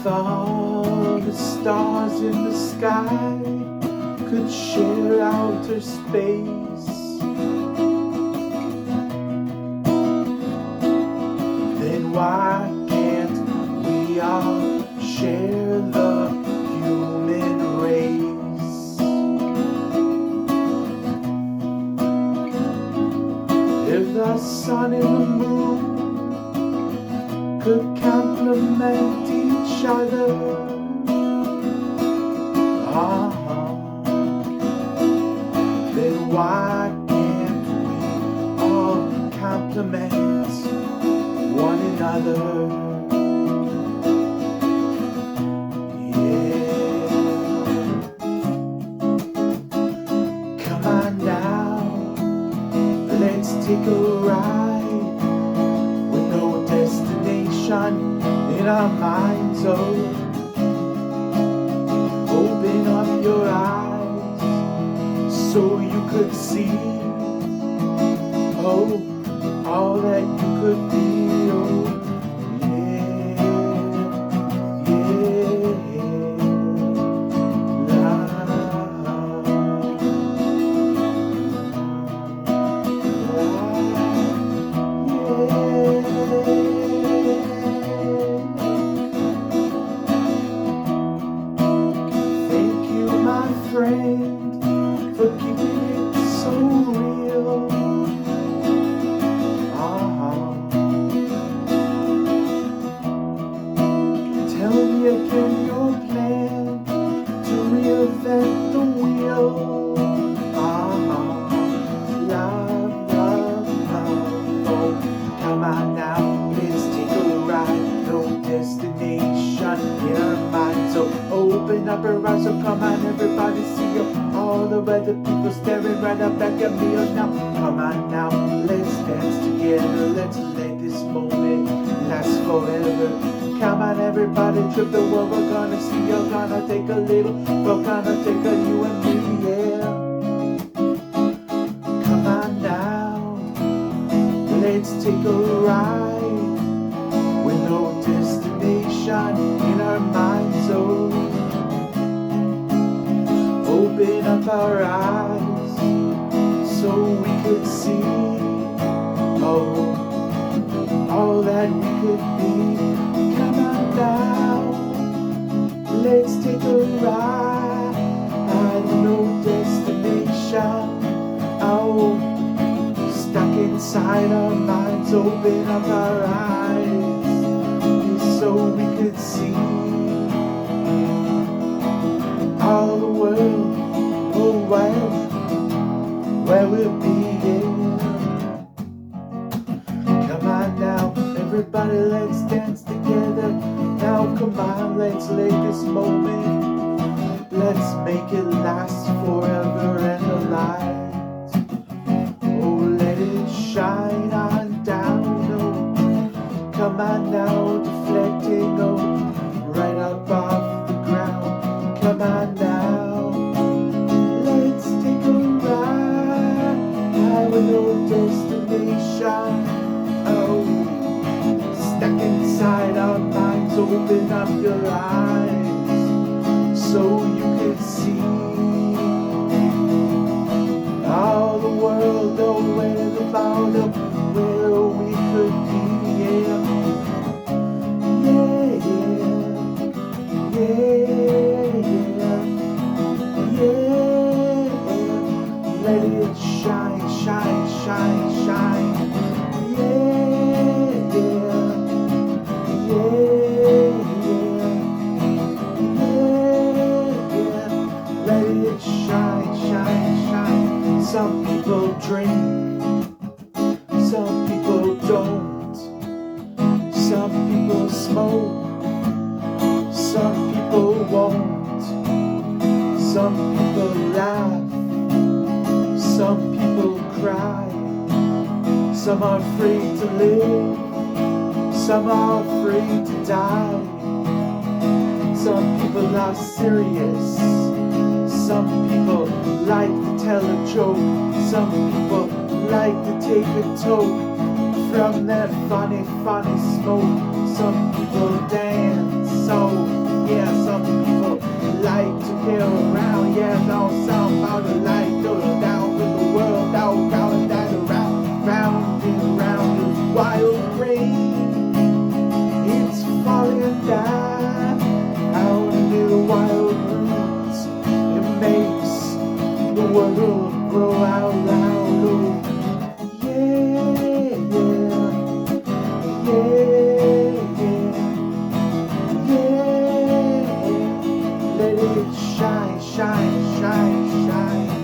If all the stars in the sky could share outer space, then why can't we all share the human race? If the sun and the moon could complement each other, then why can't we all complement one another? Yeah. Come on now, let's take a ride with no destination in our minds. Oh, open up your eyes so you could see, oh, all that you could be. Oh, yeah, Thank you, my friend, for keeping it so real. Tell me again your plan to reinvent the wheel. Love, love, love. Oh, come on now, let's take a ride. No destination in our minds. So open up our eyes. So come on, everybody, see you. All the other people staring right up back at me. Oh, now, come on now, let's dance together. Let's let this moment last forever. Come on, everybody, trip the world. We're gonna see. You're gonna take a little. We're gonna take a you and me, yeah. Come on now, let's take a ride with no destination in our minds. Oh, open up our eyes so we could see, oh, all that we could be. Come on now, let's take a ride, no destination. Oh, stuck inside our minds. Open up our eyes so we could see all the world, oh, where we'll be. Come on now, everybody, let's dance together. Now come on, let's lay this moment. Let's make it last forever and a light. Oh, let it shine on down. Oh, come on now, deflecting, oh, right up off the ground. Come on now, let's take a ride with no destination. Oh, stuck inside our minds. Open up your eyes so you can see all the world, oh, where the bound of where we could be. Yeah, let it shine, shine, shine, shine. Let it shine, shine, shine. Some people drink, some people don't. Some people smoke, some people won't. Some people laugh, some people cry. Some are free to live, some are free to die. Some people are serious, some people like to tell a joke. Some people like to take a toke from that funny, funny smoke. Some people dance so wild rain, it's falling down out in the wild roots. It makes the world grow out loud. Oh, yeah, yeah, yeah, yeah, yeah. Let it shine, shine, shine, shine.